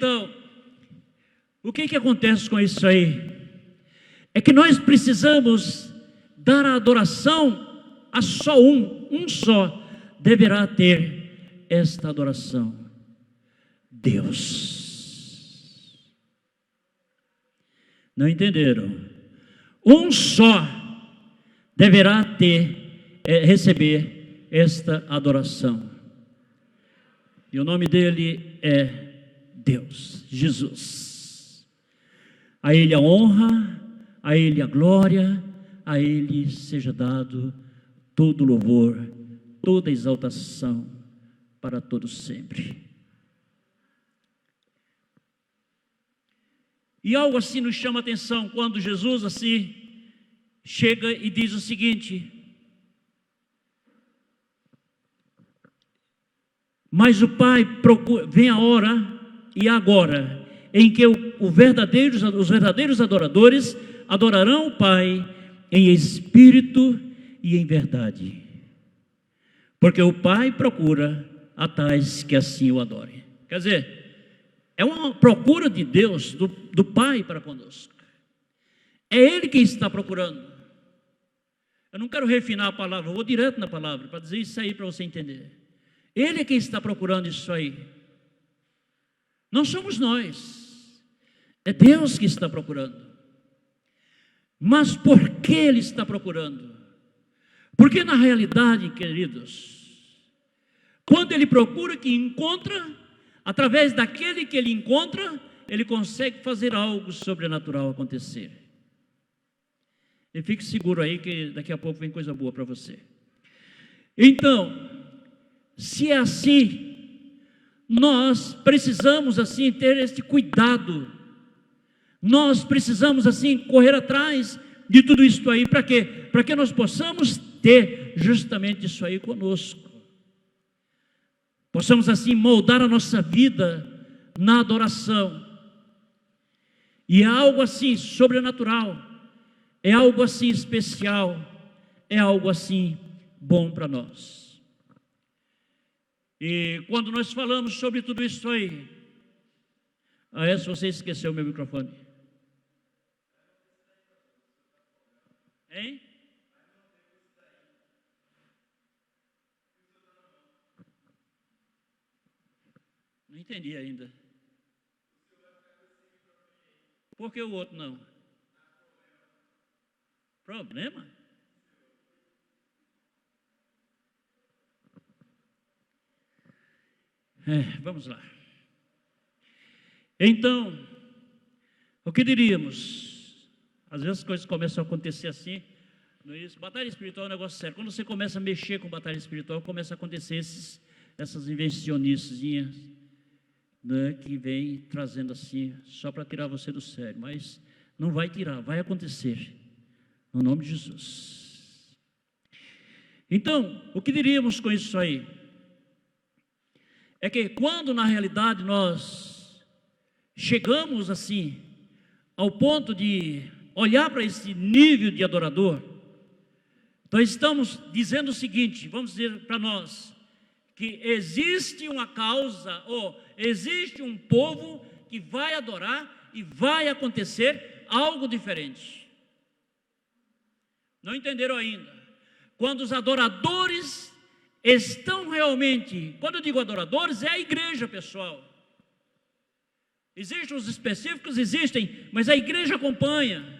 Então, o que acontece com isso aí? É que nós precisamos dar a adoração a só um só deverá ter esta adoração: Deus. Não entenderam? Um só deverá receber esta adoração, e o nome dele é Deus, Jesus. A Ele a honra, a Ele a glória, a Ele seja dado todo louvor, toda exaltação para todos sempre. E algo assim nos chama a atenção quando Jesus assim chega e diz o seguinte: mas o Pai procura, vem a hora e agora em que os verdadeiros adoradores adorarão o Pai em espírito e em verdade, porque o Pai procura a tais que assim o adorem. Quer dizer, é uma procura de Deus, do Pai para conosco. É Ele quem está procurando. Eu não quero refinar a palavra, eu vou direto na palavra para dizer isso aí para você entender. Ele é quem está procurando isso aí. Não somos nós. É Deus que está procurando. Mas por que Ele está procurando? Porque na realidade, queridos, quando Ele procura, que encontra, através daquele que Ele encontra, Ele consegue fazer algo sobrenatural acontecer. E fique seguro aí que daqui a pouco vem coisa boa para você. Então, se é assim, nós precisamos assim ter este cuidado. Nós precisamos assim correr atrás de tudo isso aí. Para quê? Para que nós possamos ter justamente isso aí conosco. Possamos assim moldar a nossa vida na adoração. E é algo assim sobrenatural, é algo assim especial, é algo assim bom para nós. E quando nós falamos sobre tudo isso aí, se você esqueceu o meu microfone. Hein? Não entendi ainda. Por que o outro não? Problema? Vamos lá. Então, o que diríamos? Às vezes as coisas começam a acontecer assim. No início, batalha espiritual é um negócio sério. Quando você começa a mexer com batalha espiritual, começa a acontecer essas invencionices, né, que vem trazendo assim, só para tirar você do sério. Mas não vai tirar, vai acontecer, no nome de Jesus. Então, o que diríamos com isso aí? É que quando na realidade nós chegamos assim, ao ponto de olhar para esse nível de adorador, nós estamos dizendo o seguinte, vamos dizer para nós, que existe uma causa, ou existe um povo que vai adorar e vai acontecer algo diferente. Não entenderam ainda? Quando os adoradores estão realmente, quando eu digo adoradores, é a igreja, pessoal. Existem os específicos, existem, mas a igreja acompanha.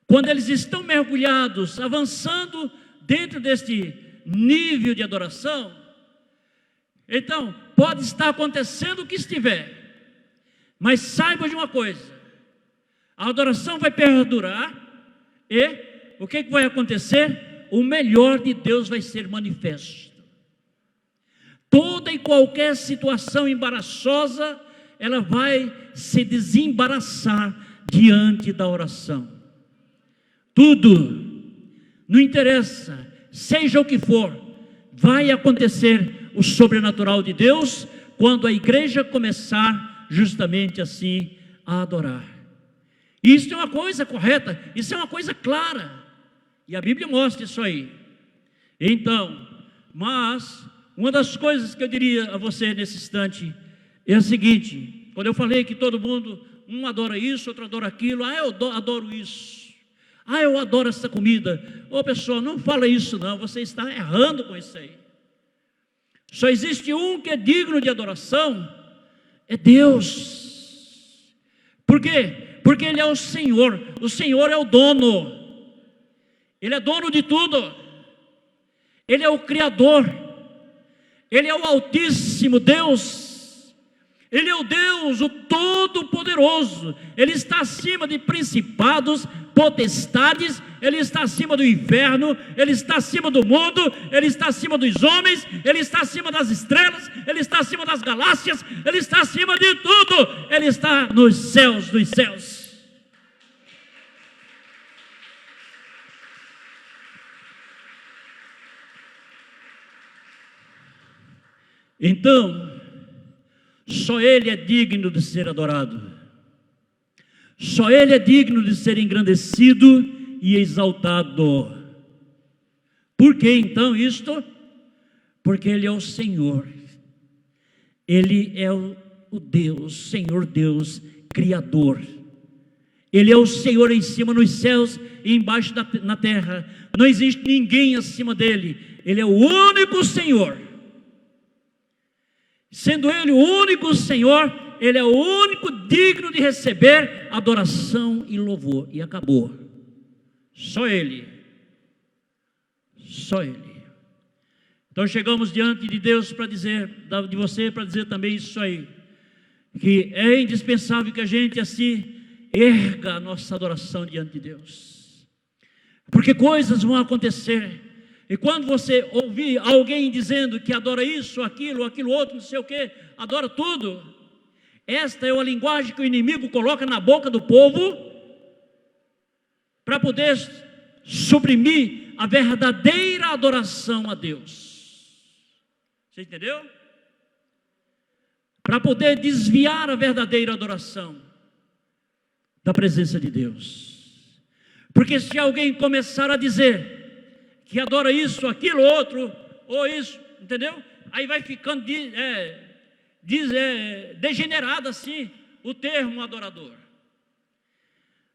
Quando eles estão mergulhados, avançando dentro deste nível de adoração, então pode estar acontecendo o que estiver, mas saiba de uma coisa: a adoração vai perdurar e o que vai acontecer? O melhor de Deus vai ser manifesto. Toda e qualquer situação embaraçosa, ela vai se desembaraçar diante da oração. Tudo, não interessa, seja o que for, vai acontecer o sobrenatural de Deus quando a igreja começar justamente assim a adorar. Isso é uma coisa correta, isso é uma coisa clara. E a Bíblia mostra isso aí. Então, mas uma das coisas que eu diria a você nesse instante é a seguinte: Quando eu falei que todo mundo, um adora isso, outro adora aquilo, eu adoro isso, eu adoro essa comida. Ô pessoal, não fala isso não, você está errando com isso aí. Só existe um que é digno de adoração, é Deus. Por quê? Porque Ele é o Senhor é o dono, Ele é dono de tudo, Ele é o Criador, Ele é o Altíssimo Deus, Ele é o Deus, o Todo-Poderoso. Ele está acima de principados, potestades, Ele está acima do inferno, Ele está acima do mundo, Ele está acima dos homens, Ele está acima das estrelas, Ele está acima das galáxias, Ele está acima de tudo, Ele está nos céus dos céus. Então, só Ele é digno de ser adorado, só Ele é digno de ser engrandecido e exaltado. Por que então isto? Porque Ele é o Senhor, Ele é o Deus, Senhor Deus, Criador. Ele é o Senhor em cima nos céus e embaixo na terra, não existe ninguém acima dEle, Ele é o único Senhor. Sendo Ele o único Senhor, Ele é o único digno de receber adoração e louvor. E acabou. Só Ele. Só Ele. Então chegamos diante de Deus para dizer, de você para dizer também isso aí, que é indispensável que a gente assim erga a nossa adoração diante de Deus, porque coisas vão acontecer. E quando você ouvir alguém dizendo que adora isso, aquilo outro, não sei o que, adora tudo, esta é a linguagem que o inimigo coloca na boca do povo para poder suprimir a verdadeira adoração a Deus. Você entendeu? Para poder desviar a verdadeira adoração da presença de Deus. Porque se alguém começar a dizer que adora isso, aquilo, outro, ou isso, entendeu? Aí vai ficando degenerado assim o termo adorador.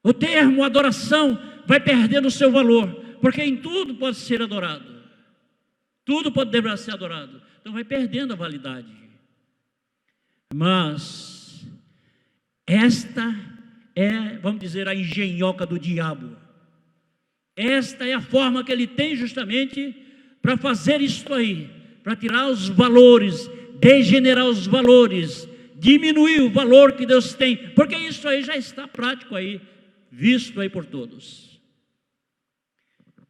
O termo adoração vai perdendo o seu valor, porque em tudo pode ser adorado, tudo deverá ser adorado, então vai perdendo a validade. Mas esta é, vamos dizer, a engenhoca do diabo. Esta é a forma que ele tem justamente para fazer isto aí, para tirar os valores, degenerar os valores, diminuir o valor que Deus tem, porque isso aí já está prático aí, visto aí por todos.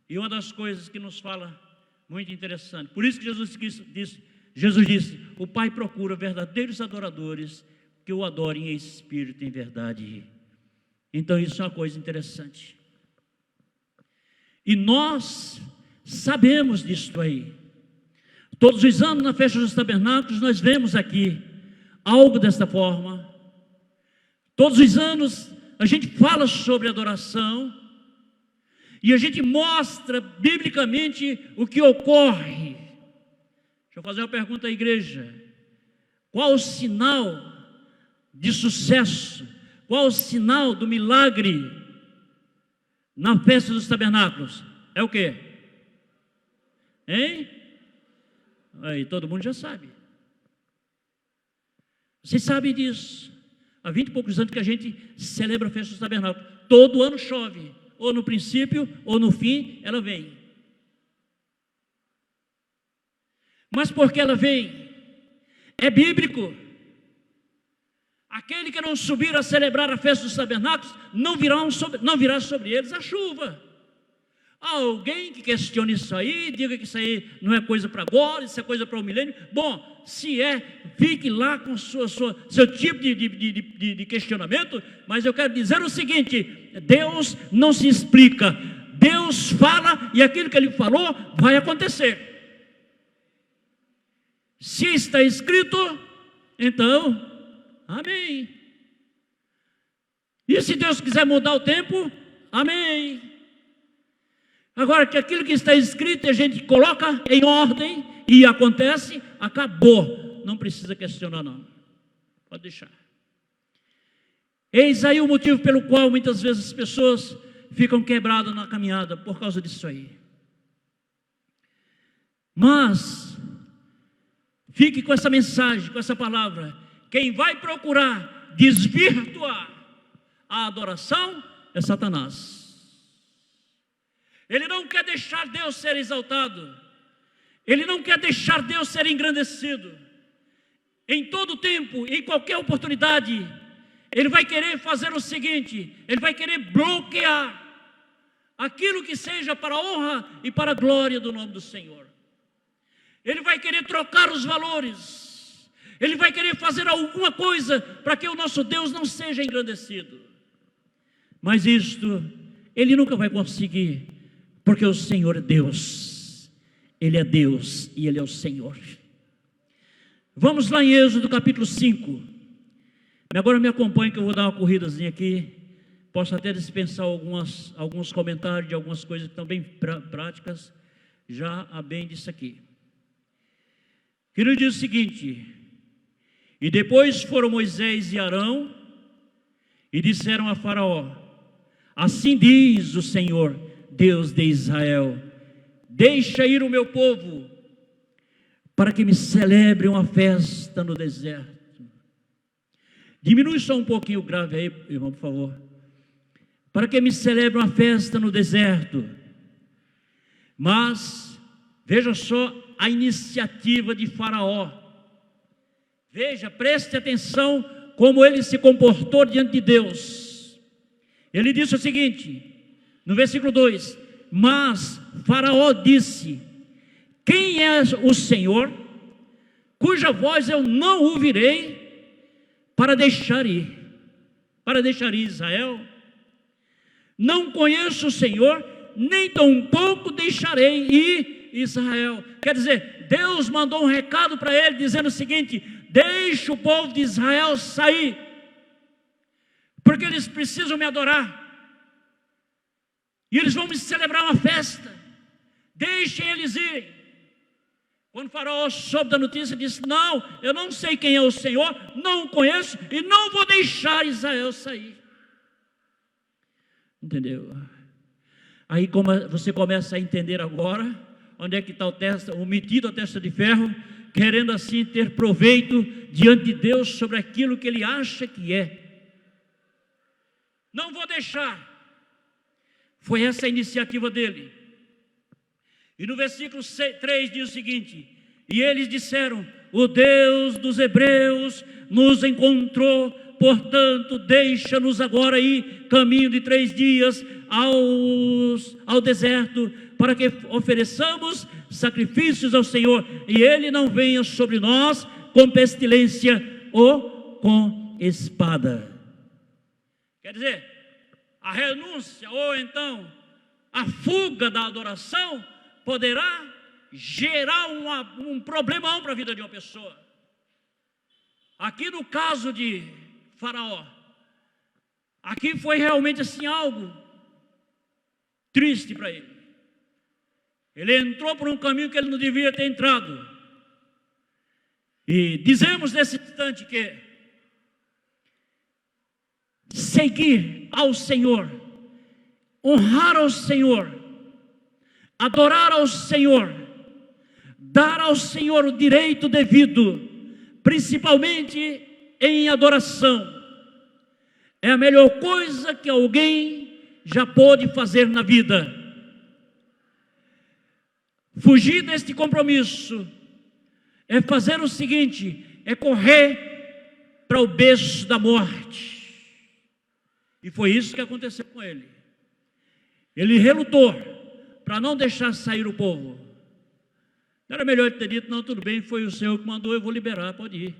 E uma das coisas que nos fala muito interessante, por isso que Jesus disse, o Pai procura verdadeiros adoradores que o adorem em espírito e em verdade. Então isso é uma coisa interessante. E nós sabemos disso aí. Todos os anos na festa dos tabernáculos nós vemos aqui algo desta forma. Todos os anos a gente fala sobre adoração e a gente mostra biblicamente o que ocorre. Deixa eu fazer uma pergunta à igreja. Qual o sinal de sucesso? Qual o sinal do milagre na festa dos tabernáculos? É o quê? Hein? Aí todo mundo já sabe. Vocês sabem disso. Há 20 e poucos anos que a gente celebra a festa dos tabernáculos. Todo ano chove. Ou no princípio, ou no fim, ela vem. Mas por que ela vem? É bíblico. Aquele que não subir a celebrar a festa dos tabernáculos, não virá sobre eles a chuva. Alguém que questione isso aí, diga que isso aí não é coisa para agora, isso é coisa para o milênio. Bom, se é, fique lá com seu tipo de questionamento, mas eu quero dizer o seguinte: Deus não se explica, Deus fala e aquilo que Ele falou vai acontecer. Se está escrito, então amém. E se Deus quiser mudar o tempo, amém. Agora que aquilo que está escrito a gente coloca em ordem e acontece, acabou. Não precisa questionar não. Pode deixar. Eis aí o motivo pelo qual muitas vezes as pessoas ficam quebradas na caminhada por causa disso aí. Mas fique com essa mensagem, com essa palavra: quem vai procurar desvirtuar a adoração é Satanás. Ele não quer deixar Deus ser exaltado, ele não quer deixar Deus ser engrandecido. Em todo tempo, em qualquer oportunidade, ele vai querer fazer o seguinte: ele vai querer bloquear aquilo que seja para a honra e para a glória do nome do Senhor. Ele vai querer trocar os valores, ele vai querer fazer alguma coisa para que o nosso Deus não seja engrandecido. Mas isto ele nunca vai conseguir, porque o Senhor é Deus, Ele é Deus e Ele é o Senhor. Vamos lá em Êxodo capítulo 5. Agora me acompanhe que eu vou dar uma corridazinha aqui. Posso até dispensar alguns comentários de algumas coisas que estão bem práticas, já a bem disso aqui. Que ele diz o seguinte: e depois foram Moisés e Arão e disseram a Faraó: assim diz o Senhor, Deus de Israel: deixa ir o meu povo, para que me celebre uma festa no deserto. Diminui só um pouquinho o grave aí, irmão, por favor. Para que me celebre uma festa no deserto. Mas veja só a iniciativa de Faraó. Veja, preste atenção como ele se comportou diante de Deus. Ele disse o seguinte, no versículo 2: mas Faraó disse: quem é o Senhor, cuja voz eu não ouvirei, para deixar ir Israel? Não conheço o Senhor, nem tampouco deixarei ir Israel. Quer dizer, Deus mandou um recado para ele, dizendo o seguinte: deixe o povo de Israel sair, porque eles precisam me adorar, e eles vão me celebrar uma festa. Deixem eles ir. Quando o Faraó soube da notícia, disse: não, eu não sei quem é o Senhor, não o conheço, e não vou deixar Israel sair. Entendeu? Aí você começa a entender agora onde é que está o metido a testa de ferro, querendo assim ter proveito diante de Deus sobre aquilo que ele acha que é. Não vou deixar. Foi essa a iniciativa dele. E no versículo 3 diz o seguinte: e eles disseram: o Deus dos hebreus nos encontrou, portanto deixa-nos agora ir caminho de 3 dias ao deserto, para que ofereçamos sacrifícios ao Senhor, e Ele não venha sobre nós com pestilência ou com espada. Quer dizer, a renúncia ou então a fuga da adoração poderá gerar um problemão para a vida de uma pessoa. Aqui no caso de Faraó, aqui foi realmente assim algo triste para ele. Ele entrou por um caminho que ele não devia ter entrado. E dizemos nesse instante que seguir ao Senhor, honrar ao Senhor, adorar ao Senhor, dar ao Senhor o direito devido, principalmente em adoração, é a melhor coisa que alguém já pôde fazer na vida. Fugir deste compromisso é fazer o seguinte: é correr para o berço da morte. E foi isso que aconteceu com ele. Ele relutou para não deixar sair o povo. Não era melhor ter dito: não, tudo bem, foi o Senhor que mandou, eu vou liberar, pode ir.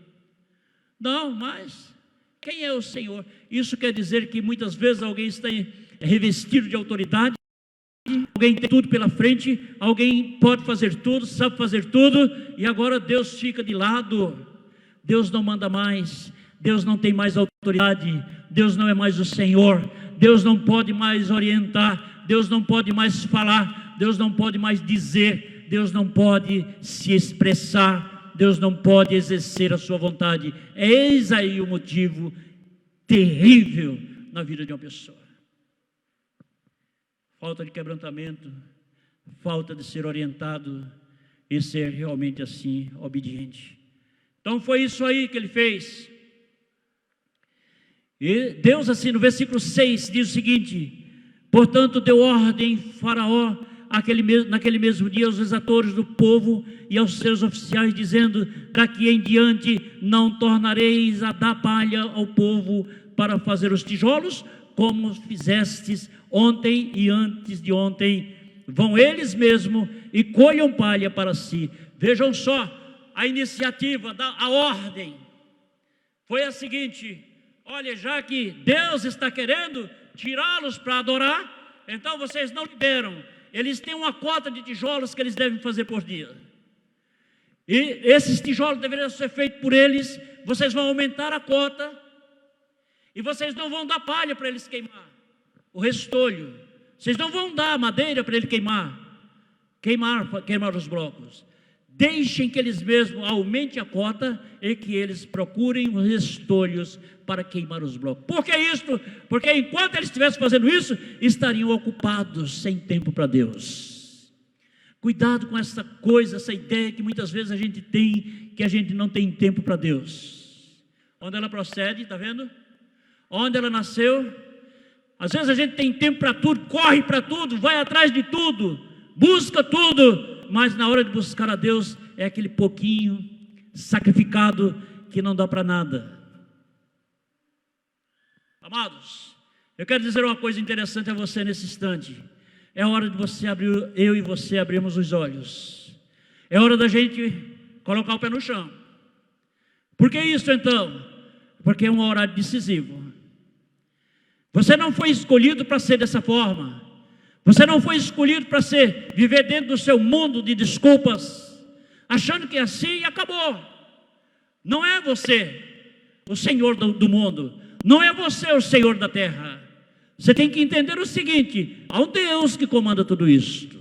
Não, mas quem é o Senhor? Isso quer dizer que muitas vezes alguém está revestido de autoridade, alguém tem tudo pela frente, alguém pode fazer tudo, sabe fazer tudo, e agora Deus fica de lado. Deus não manda mais, Deus não tem mais autoridade, Deus não é mais o Senhor, Deus não pode mais orientar, Deus não pode mais falar, Deus não pode mais dizer, Deus não pode se expressar, Deus não pode exercer a sua vontade. Eis aí o motivo terrível na vida de uma pessoa. Falta de quebrantamento, falta de ser orientado e ser realmente assim, obediente. Então foi isso aí que ele fez. E Deus assim no versículo 6 diz o seguinte: portanto deu ordem Faraó naquele mesmo dia aos exatores do povo e aos seus oficiais, dizendo: daqui em diante não tornareis a dar palha ao povo para fazer os tijolos, como fizestes ontem e antes de ontem. Vão eles mesmos e colham palha para si. Vejam só a iniciativa, a ordem foi a seguinte: olha, já que Deus está querendo tirá-los para adorar, então vocês não liberam. Eles têm uma cota de tijolos que eles devem fazer por dia. E esses tijolos deveriam ser feitos por eles. Vocês vão aumentar a cota. E vocês não vão dar palha para eles queimar o restolho. Vocês não vão dar madeira para ele queimar os blocos. Deixem que eles mesmos aumentem a cota e que eles procurem os restolhos para queimar os blocos. Por que isso? Porque enquanto eles estivessem fazendo isso, estariam ocupados, sem tempo para Deus. Cuidado com essa coisa, essa ideia que muitas vezes a gente tem, que a gente não tem tempo para Deus. Onde ela procede, está vendo? Onde ela nasceu. Às vezes a gente tem tempo para tudo, corre para tudo, vai atrás de tudo, busca tudo, mas na hora de buscar a Deus é aquele pouquinho sacrificado que não dá para nada. Amados, eu quero dizer uma coisa interessante a você nesse instante. É hora de você abrir, eu e você abrirmos os olhos. É hora da gente colocar o pé no chão. Por que isso então? Porque é um horário decisivo. Você não foi escolhido para ser dessa forma. Você não foi escolhido para viver dentro do seu mundo de desculpas, achando que é assim e acabou. Não é você o Senhor do mundo. Não é você o Senhor da terra. Você tem que entender o seguinte: há um Deus que comanda tudo isto.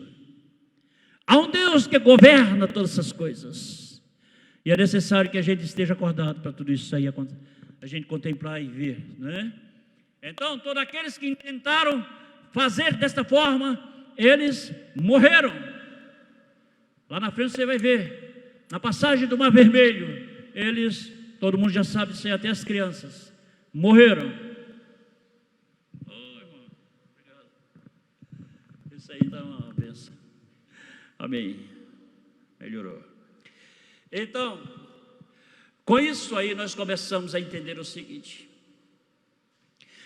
Há um Deus que governa todas essas coisas. E é necessário que a gente esteja acordado para tudo isso aí, a gente contemplar e ver, não é? Então, todos aqueles que tentaram fazer desta forma, eles morreram. Lá na frente você vai ver, na passagem do Mar Vermelho, eles, todo mundo já sabe isso aí, até as crianças, morreram. Oh, irmão, obrigado. Isso aí está uma bênção. Amém. Melhorou. Então, com isso aí nós começamos a entender o seguinte: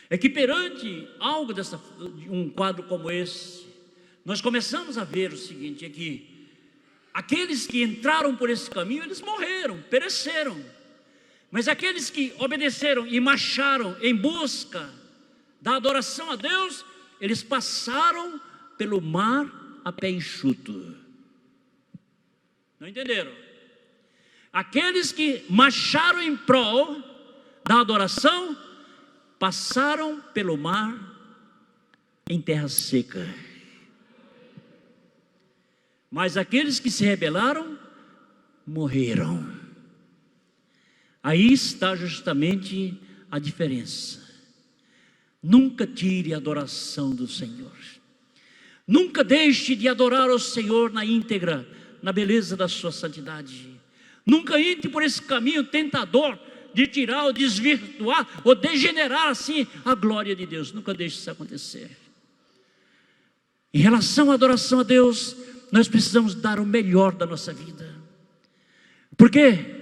é que perante algo um quadro como esse, nós começamos a ver o seguinte: é que aqueles que entraram por esse caminho, eles morreram, pereceram. Mas aqueles que obedeceram e marcharam em busca da adoração a Deus, eles passaram pelo mar a pé enxuto. Não entenderam? Aqueles que marcharam em prol da adoração, passaram pelo mar em terra seca. Mas aqueles que se rebelaram, morreram. Aí está justamente a diferença. Nunca tire a adoração do Senhor. Nunca deixe de adorar o Senhor na íntegra, na beleza da sua santidade. Nunca entre por esse caminho tentador de tirar ou desvirtuar ou degenerar assim a glória de Deus. Nunca deixe isso acontecer. Em relação à adoração a Deus, nós precisamos dar o melhor da nossa vida. Porque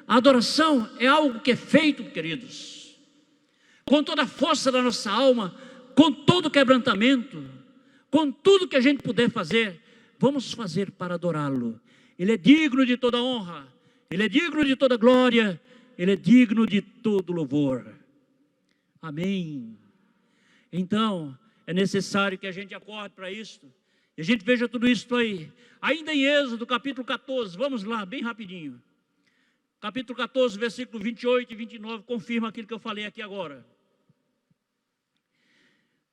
a adoração é algo que é feito, queridos, com toda a força da nossa alma, com todo o quebrantamento, com tudo que a gente puder fazer, vamos fazer para adorá-lo. Ele é digno de toda honra, Ele é digno de toda glória, Ele é digno de todo louvor. Amém. Então, é necessário que a gente acorde para isso, e a gente veja tudo isso aí. Ainda em Êxodo, capítulo 14, vamos lá, bem rapidinho. Capítulo 14, versículo 28 e 29, confirma aquilo que eu falei aqui agora.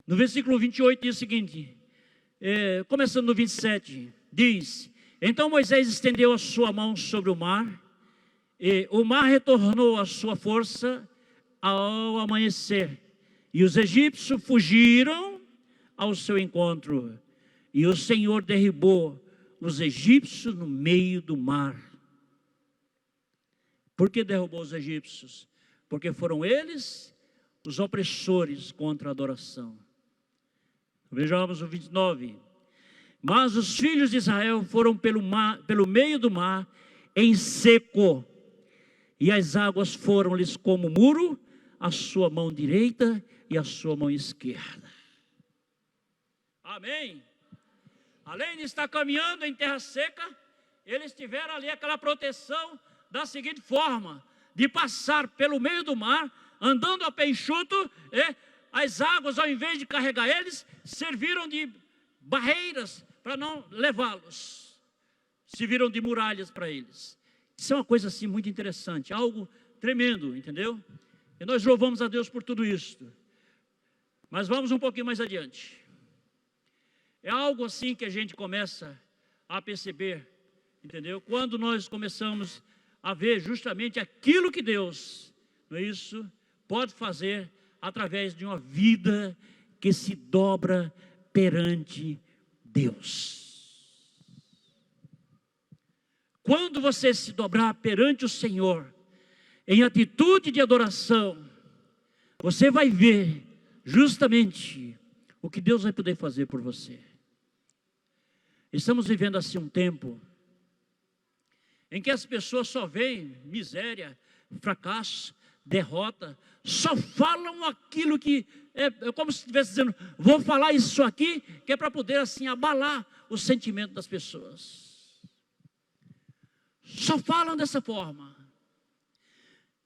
No versículo 28 diz o seguinte, começando no 27, diz: então Moisés estendeu a sua mão sobre o mar, e o mar retornou à sua força ao amanhecer, e os egípcios fugiram ao seu encontro, e o Senhor derribou os egípcios no meio do mar. Por que derrubou os egípcios? Porque foram eles os opressores contra a adoração. Vejamos o 29. Mas os filhos de Israel foram pelo meio do mar em seco, e as águas foram-lhes como muro, a sua mão direita e a sua mão esquerda. Amém? Além de estar caminhando em terra seca, eles tiveram ali aquela proteção da seguinte forma: de passar pelo meio do mar, andando a pé enxuto, as águas, ao invés de carregar eles, serviram de barreiras para não levá-los, serviram de muralhas para eles. Isso é uma coisa assim muito interessante, algo tremendo, entendeu? E nós louvamos a Deus por tudo isso. Mas vamos um pouquinho mais adiante. É algo assim que a gente começa a perceber, entendeu? Quando nós começamos a ver justamente aquilo que Deus, não é isso, pode fazer através de uma vida que se dobra perante Deus. Quando você se dobrar perante o Senhor, em atitude de adoração, você vai ver justamente o que Deus vai poder fazer por você. Estamos vivendo assim um tempo em que as pessoas só veem miséria, fracasso, derrota, só falam aquilo que é como se estivesse dizendo: vou falar isso aqui, que é para poder assim abalar o sentimento das pessoas. Só falam dessa forma.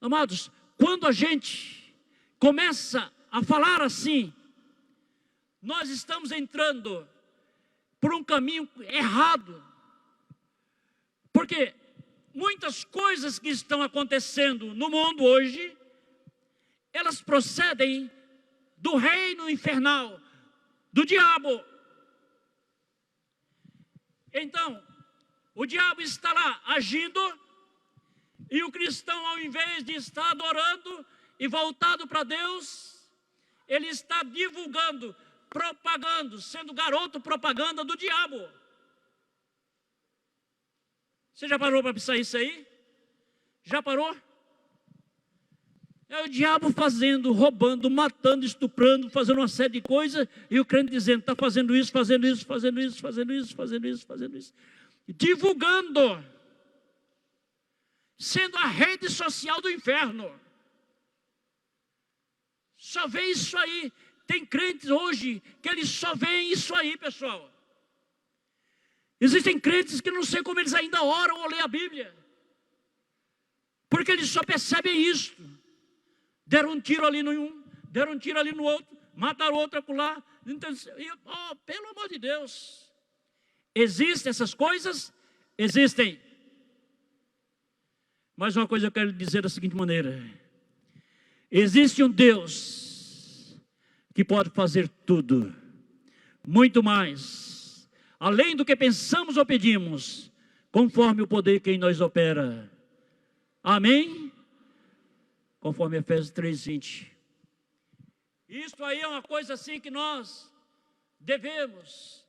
Amados, quando a gente começa a falar assim, nós estamos entrando por um caminho errado, porque muitas coisas que estão acontecendo no mundo hoje, elas procedem do reino infernal, do diabo. Então, o diabo está lá agindo, e o cristão, ao invés de estar adorando e voltado para Deus, ele está divulgando, propagando, sendo garoto propaganda do diabo. Você já parou para pensar isso aí? Já parou? É o diabo fazendo, roubando, matando, estuprando, fazendo uma série de coisas, e o crente dizendo: está fazendo isso, fazendo isso, fazendo isso, fazendo isso, fazendo isso, fazendo isso. Divulgando, sendo a rede social do inferno. Só vê isso aí. Tem crentes hoje que eles só veem isso aí, pessoal. Existem crentes que não sei como eles ainda oram ou lêem a Bíblia, porque eles só percebem isso. Deram um tiro ali no um, deram um tiro ali no outro, mataram outro acolá. Então, pelo amor de Deus. Existem essas coisas? Existem. Mas uma coisa eu quero dizer da seguinte maneira: existe um Deus que pode fazer tudo, muito mais, além do que pensamos ou pedimos, conforme o poder que em nós opera. Amém? Conforme Efésios 3:20. Isso aí é uma coisa assim que nós devemos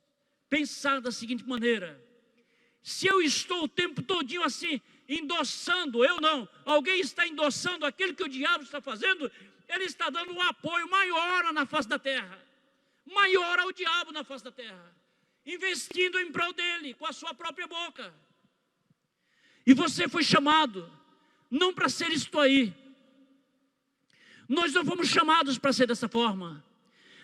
pensar da seguinte maneira: se eu estou o tempo todinho assim, endossando, eu não, alguém está endossando aquilo que o diabo está fazendo, ele está dando um apoio maior na face da terra, maior ao diabo na face da terra, investindo em prol dele, com a sua própria boca. E você foi chamado, não para ser isto aí. Nós não fomos chamados para ser dessa forma.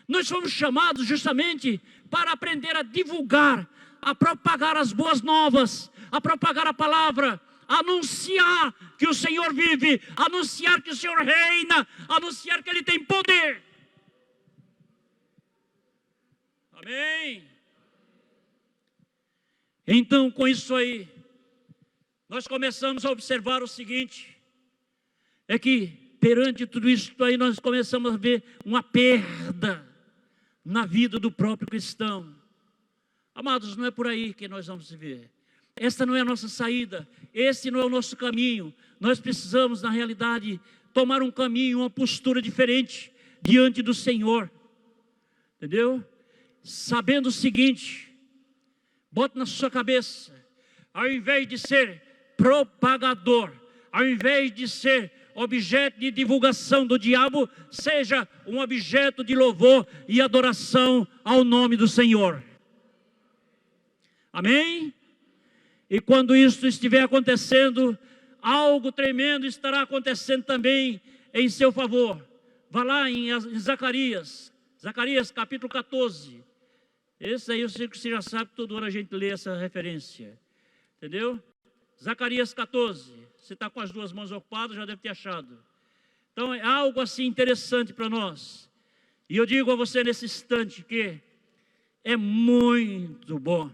Nós fomos chamados justamente para aprender a divulgar, a propagar as boas novas, a propagar a palavra, a anunciar que o Senhor vive, anunciar que o Senhor reina, anunciar que Ele tem poder. Amém? Então, com isso aí, nós começamos a observar o seguinte: é que perante tudo isso aí nós começamos a ver uma perda na vida do próprio cristão. Amados, não é por aí que nós vamos ver. Esta não é a nossa saída, esse não é o nosso caminho. Nós precisamos, na realidade, tomar um caminho, uma postura diferente diante do Senhor, entendeu? Sabendo o seguinte, bote na sua cabeça, ao invés de ser propagador, ao invés de ser objeto de divulgação do diabo, seja um objeto de louvor e adoração ao nome do Senhor. Amém? E quando isso estiver acontecendo, algo tremendo estará acontecendo também em seu favor. Vá lá em Zacarias capítulo 14. Esse aí eu sei que você já sabe, todo ano a gente lê essa referência. Entendeu? Zacarias 14. Você está com as duas mãos ocupadas, já deve ter achado. Então é algo assim interessante para nós. E eu digo a você nesse instante que é muito bom.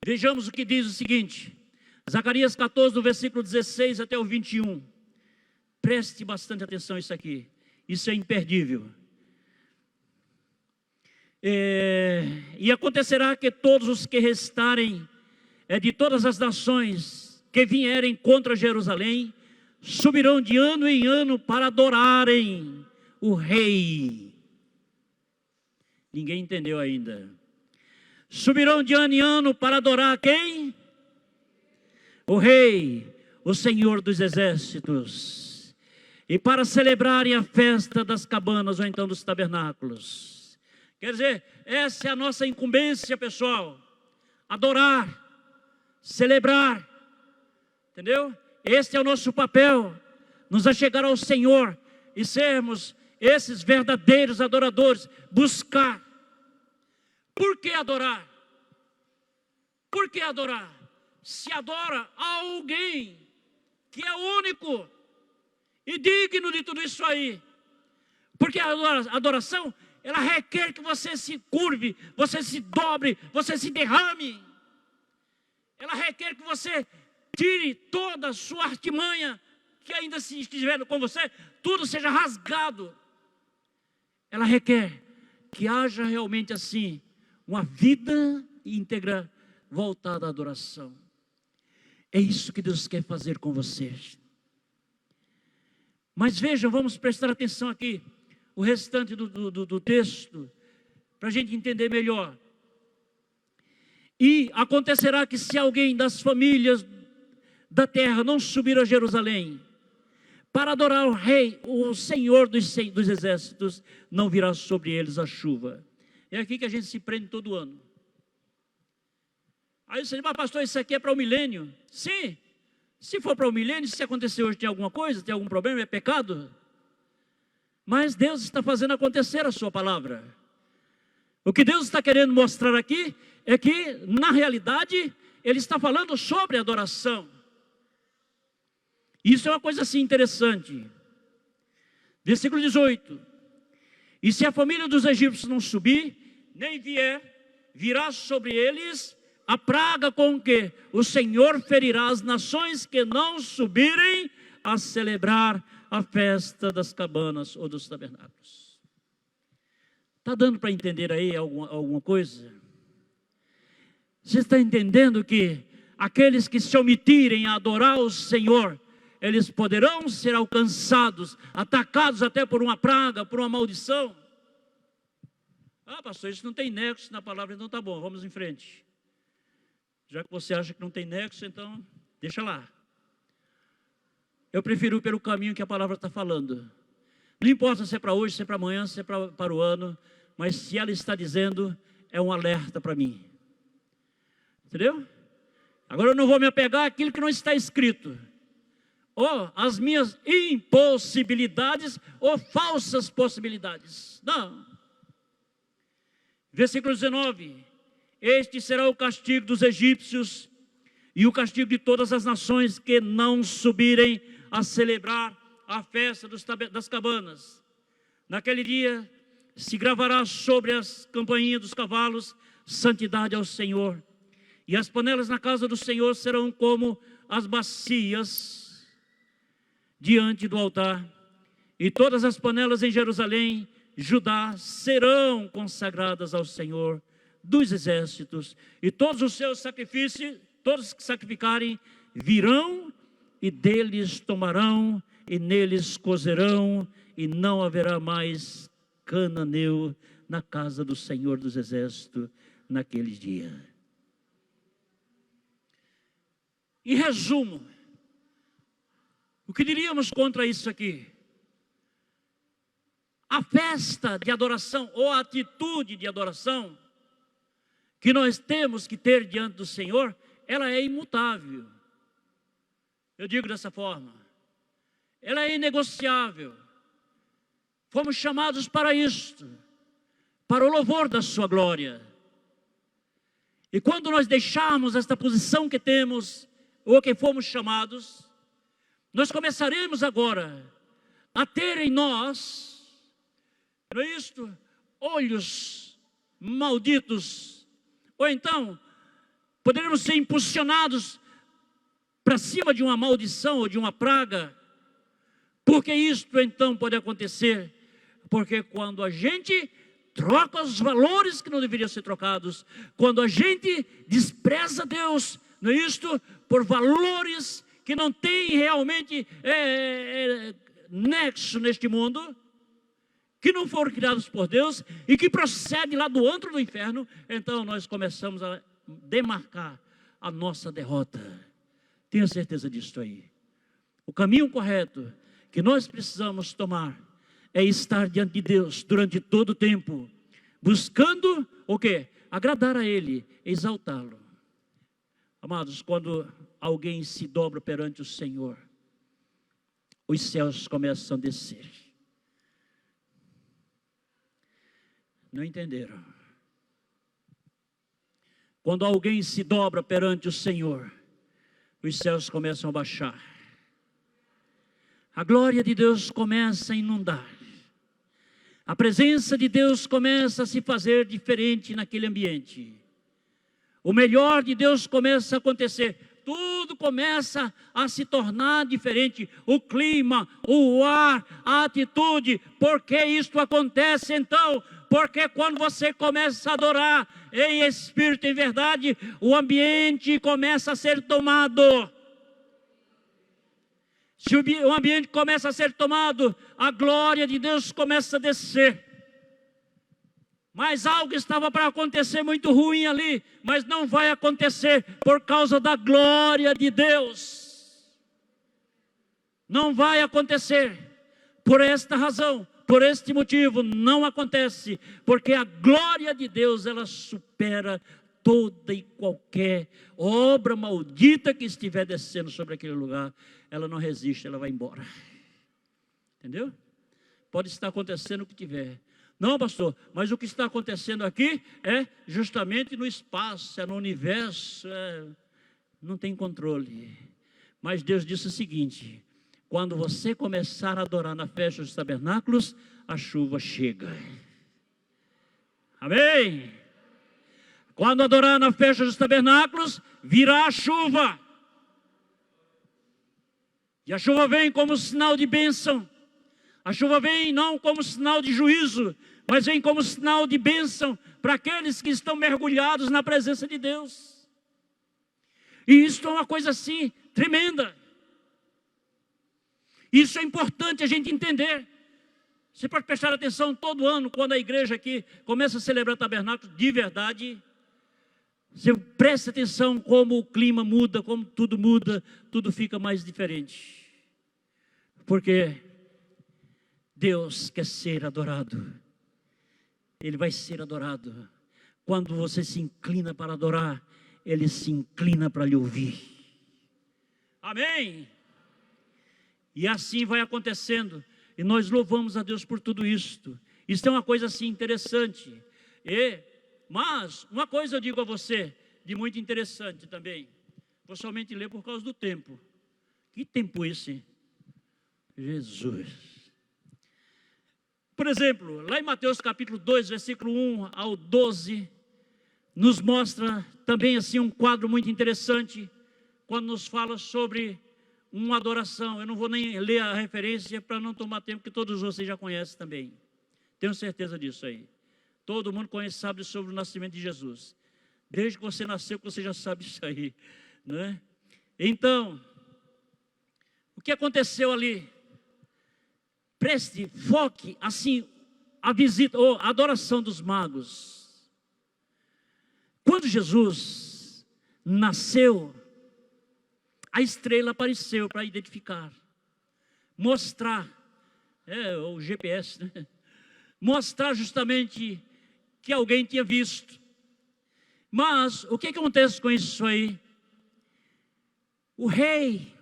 Vejamos o que diz o seguinte. Zacarias 14, do versículo 16 até o 21. Preste bastante atenção a isso aqui. Isso é imperdível. E acontecerá que todos os que restarem de todas as nações que vierem contra Jerusalém subirão de ano em ano para adorarem o Rei. Ninguém entendeu ainda. Subirão de ano em ano para adorar quem? O Rei, o Senhor dos Exércitos, e para celebrarem a festa das cabanas ou então dos tabernáculos. Quer dizer, essa é a nossa incumbência, pessoal. Adorar, celebrar, entendeu? Esse é o nosso papel, nos achegar ao Senhor e sermos esses verdadeiros adoradores, buscar. Por que adorar? Por que adorar? Se adora a alguém que é único e digno de tudo isso aí. Porque a adoração, ela requer que você se curve, você se dobre, você se derrame. Ela requer que você tire toda a sua artimanha, que ainda se estiver com você, tudo seja rasgado. Ela requer que haja realmente assim, uma vida íntegra voltada à adoração. É isso que Deus quer fazer com você. Mas vejam, vamos prestar atenção aqui, o restante do texto, para a gente entender melhor. E acontecerá que se alguém das famílias da terra não subir a Jerusalém, para adorar o Rei, o Senhor dos Exércitos, não virá sobre eles a chuva. É aqui que a gente se prende todo ano. Aí você diz, mas pastor, isso aqui é para o milênio. Sim, se for para o milênio, se acontecer hoje tem alguma coisa, tem algum problema, é pecado. Mas Deus está fazendo acontecer a sua palavra. O que Deus está querendo mostrar aqui é que, na realidade, Ele está falando sobre adoração. Isso é uma coisa assim interessante. Versículo 18. E se a família dos egípcios não subir, nem vier, virá sobre eles a praga com que o Senhor ferirá as nações que não subirem a celebrar a festa das cabanas ou dos tabernáculos. Está dando para entender aí alguma coisa? Você está entendendo que aqueles que se omitirem a adorar o Senhor, eles poderão ser alcançados, atacados até por uma praga, por uma maldição? Ah, pastor, isso não tem nexo na palavra, então tá bom, vamos em frente. Já que você acha que não tem nexo, então deixa lá. Eu prefiro ir pelo caminho que a palavra está falando. Não importa se é para hoje, se é para amanhã, se é para o ano, mas se ela está dizendo, é um alerta para mim. Entendeu? Agora eu não vou me apegar àquilo que não está escrito. Ou as minhas impossibilidades ou falsas possibilidades. Não. Versículo 19. Este será o castigo dos egípcios e o castigo de todas as nações que não subirem a celebrar a festa das cabanas. Naquele dia se gravará sobre as campainhas dos cavalos santidade ao Senhor. E as panelas na casa do Senhor serão como as bacias diante do altar. E todas as panelas em Jerusalém, Judá, serão consagradas ao Senhor dos Exércitos. E todos os seus sacrifícios, todos que sacrificarem, virão e deles tomarão e neles cozerão, e não haverá mais cananeu na casa do Senhor dos Exércitos naquele dia. Em resumo, o que diríamos contra isso aqui? A festa de adoração, ou a atitude de adoração, que nós temos que ter diante do Senhor, ela é imutável. Eu digo dessa forma. Ela é inegociável. Fomos chamados para isto, para o louvor da sua glória. E quando nós deixarmos esta posição que temos, ou que fomos chamados, nós começaremos agora a ter em nós, não é isto? Olhos malditos, ou então poderemos ser impulsionados para cima de uma maldição ou de uma praga. Porque isto então pode acontecer? Porque quando a gente troca os valores que não deveriam ser trocados, quando a gente despreza Deus, não é isto? Por valores que não têm realmente nexo neste mundo, que não foram criados por Deus e que procedem lá do antro do inferno, então nós começamos a demarcar a nossa derrota. Tenha certeza disso aí. O caminho correto que nós precisamos tomar é estar diante de Deus durante todo o tempo, buscando o quê? Agradar a Ele, exaltá-lo. Amados, quando alguém se dobra perante o Senhor, os céus começam a descer. Não entenderam? Quando alguém se dobra perante o Senhor, os céus começam a baixar. A glória de Deus começa a inundar. A presença de Deus começa a se fazer diferente naquele ambiente. O melhor de Deus começa a acontecer. Tudo começa a se tornar diferente. O clima, o ar, a atitude. Por que isto acontece então? Porque quando você começa a adorar em espírito e em verdade, o ambiente começa a ser tomado. Se o ambiente começa a ser tomado, a glória de Deus começa a descer. Mas algo estava para acontecer muito ruim ali, mas não vai acontecer por causa da glória de Deus. Não vai acontecer. Por esta razão, por este motivo, não acontece, porque a glória de Deus, ela supera toda e qualquer obra maldita que estiver descendo sobre aquele lugar. Ela não resiste, ela vai embora. Entendeu? Pode estar acontecendo o que tiver. Não, pastor, mas o que está acontecendo aqui é justamente no espaço, é no universo, não tem controle. Mas Deus disse o seguinte: quando você começar a adorar na festa dos tabernáculos, a chuva chega. Amém? Quando adorar na festa dos tabernáculos, virá a chuva. E a chuva vem como sinal de bênção. A chuva vem não como sinal de juízo, mas vem como sinal de bênção para aqueles que estão mergulhados na presença de Deus. E isso é uma coisa assim, tremenda. Isso é importante a gente entender. Você pode prestar atenção todo ano, quando a igreja aqui começa a celebrar tabernáculo de verdade. Você presta atenção como o clima muda, como tudo muda, tudo fica mais diferente. Porque Deus quer ser adorado. Ele vai ser adorado. Quando você se inclina para adorar, Ele se inclina para lhe ouvir. Amém? E assim vai acontecendo. E nós louvamos a Deus por tudo isto. Isso é uma coisa assim interessante. Mas uma coisa eu digo a você, de muito interessante também. Vou somente ler por causa do tempo. Que tempo esse? Jesus. Por exemplo, lá em Mateus capítulo 2, versículo 1 ao 12, nos mostra também assim um quadro muito interessante, quando nos fala sobre uma adoração. Eu não vou nem ler a referência para não tomar tempo, que todos vocês já conhecem também. Tenho certeza disso aí. Todo mundo conhece, sabe sobre o nascimento de Jesus. Desde que você nasceu, você já sabe isso aí, não é? Então, o que aconteceu ali? preste, foque, assim, a visita, ou a adoração dos magos. Quando Jesus nasceu, a estrela apareceu para identificar, mostrar, o GPS, né? Mostrar justamente que alguém tinha visto. Mas o que acontece com isso aí? O rei,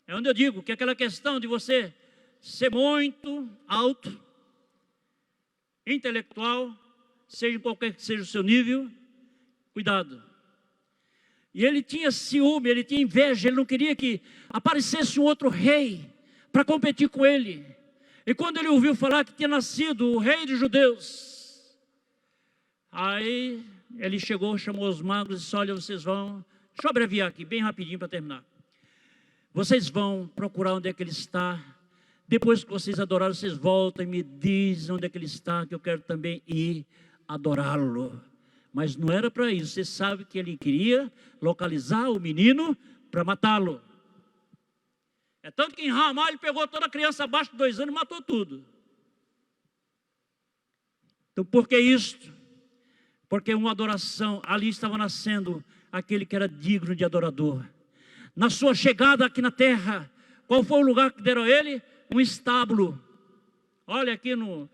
é onde eu digo que aquela questão de você ser muito alto, intelectual, seja qualquer que seja o seu nível, cuidado. E ele tinha ciúme, ele tinha inveja, ele não queria que aparecesse um outro rei para competir com ele. E quando ele ouviu falar que tinha nascido o rei dos judeus, aí ele chegou, chamou os magos e disse: olha, vocês vão, deixa eu abreviar aqui, bem rapidinho para terminar. Vocês vão procurar onde é que ele está. Depois que vocês adoraram, vocês voltam e me dizem onde é que ele está, que eu quero também ir adorá-lo. Mas não era para isso. Você sabe que ele queria localizar o menino para matá-lo. É tanto que em Ramá ele pegou toda a criança abaixo de 2 anos e matou tudo. Então por que isto? Porque uma adoração, ali estava nascendo aquele que era digno de adorador. Na sua chegada aqui na terra, qual foi o lugar que deram a ele? Um estábulo. Olha aqui no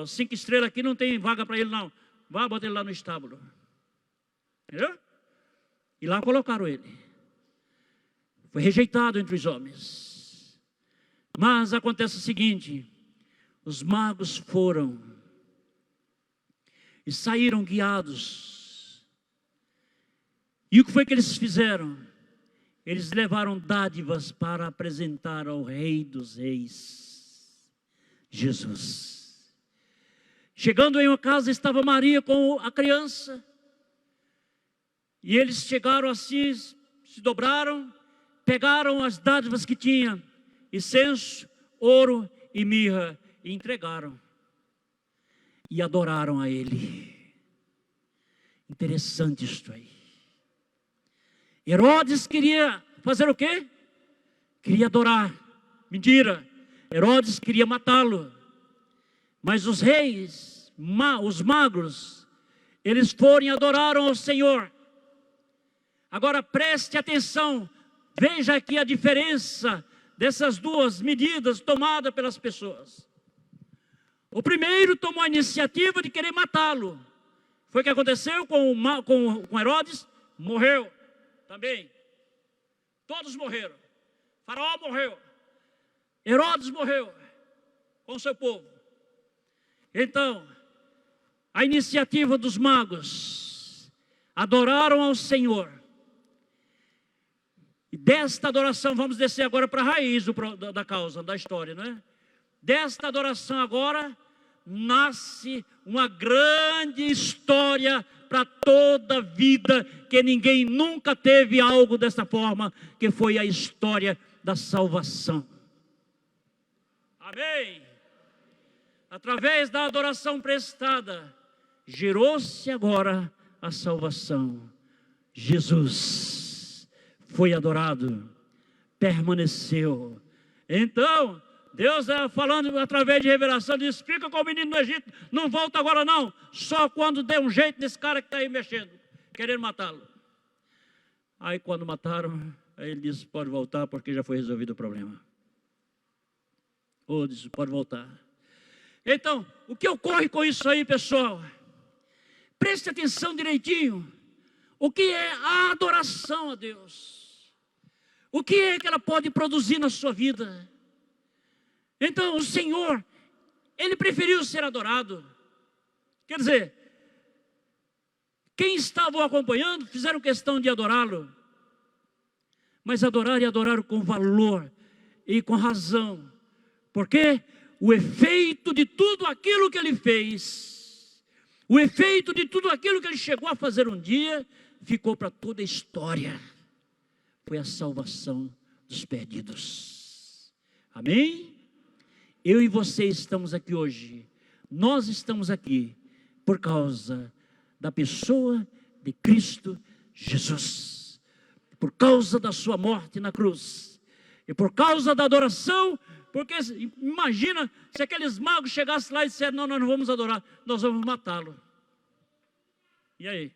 5 estrelas aqui, não tem vaga para ele não. Vá botar ele lá no estábulo. Entendeu? E lá colocaram ele. Foi rejeitado entre os homens. Mas acontece o seguinte: os magos foram e saíram guiados. E o que foi que eles fizeram? Eles levaram dádivas para apresentar ao Rei dos Reis, Jesus. Chegando em uma casa, estava Maria com a criança. E eles chegaram assim, se dobraram, pegaram as dádivas que tinha, incenso, ouro e mirra, e entregaram. E adoraram a ele. Interessante isto aí. Herodes queria fazer o quê? Queria adorar. Mentira. Herodes queria matá-lo. Mas os reis, os magos, eles foram e adoraram ao Senhor. Agora preste atenção. Veja aqui a diferença dessas duas medidas tomadas pelas pessoas. O primeiro tomou a iniciativa de querer matá-lo. Foi o que aconteceu com Herodes? Morreu também. Todos morreram. Faraó morreu. Herodes morreu com seu povo. Então, a iniciativa dos magos adoraram ao Senhor. E desta adoração, vamos descer agora para a raiz da causa, da história, não é? Desta adoração agora, nasce uma grande história para toda a vida, que ninguém nunca teve algo dessa forma, que foi a história da salvação. Amém? Através da adoração prestada, gerou-se agora a salvação. Jesus foi adorado, permaneceu. Então, Deus falando através de revelação, diz: fica com o menino no Egito, não volta agora não, só quando der um jeito nesse cara que está aí mexendo, querendo matá-lo. Aí quando mataram, aí ele disse: pode voltar porque já foi resolvido o problema. Ou disse: pode voltar. Então, o que ocorre com isso aí, pessoal? Preste atenção direitinho. O que é a adoração a Deus? O que é que ela pode produzir na sua vida? Então, o Senhor, Ele preferiu ser adorado. Quer dizer, quem estavam acompanhando fizeram questão de adorá-lo. Mas adorar e adorar com valor e com razão. Porque o efeito de tudo aquilo que Ele fez, o efeito de tudo aquilo que Ele chegou a fazer um dia, ficou para toda a história. Foi a salvação dos perdidos. Amém? Eu e você estamos aqui hoje. Nós estamos aqui por causa da pessoa de Cristo Jesus. Por causa da sua morte na cruz. E por causa da adoração Porque imagina se aqueles magos chegassem lá e disseram: não, nós não vamos adorar, nós vamos matá-lo. E aí?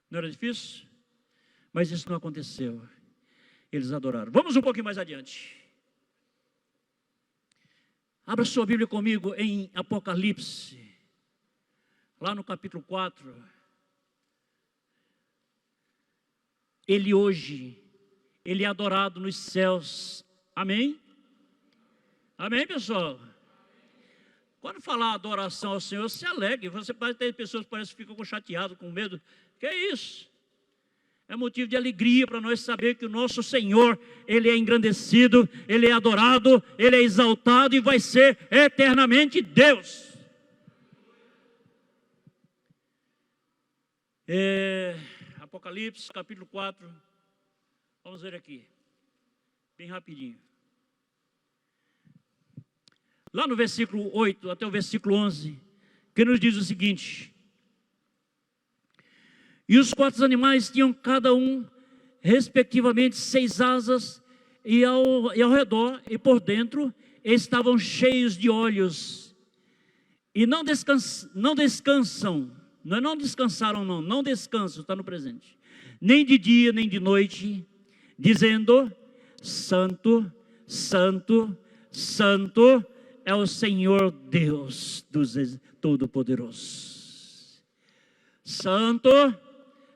Não era difícil? Mas isso não aconteceu. Eles adoraram. Vamos um pouquinho mais adiante. Abra sua Bíblia comigo em Apocalipse, lá no capítulo 4. Ele hoje, ele é adorado nos céus. Amém? Amém, pessoal? Quando falar adoração ao Senhor, se alegre. Você pode ter pessoas que parecem que ficam chateadas, com medo. Que é isso? É motivo de alegria para nós saber que o nosso Senhor, Ele é engrandecido, Ele é adorado, Ele é exaltado e vai ser eternamente Deus. Apocalipse, capítulo 4. Vamos ver aqui, bem rapidinho. Lá no versículo 8 até o versículo 11, que nos diz o seguinte: e os 4 animais tinham cada um, respectivamente, 6 asas, e ao redor e por dentro estavam cheios de olhos, e não descansaram, não descansam, está no presente, nem de dia nem de noite, dizendo: Santo, Santo, Santo é o Senhor Deus Todo-Poderoso. Santo,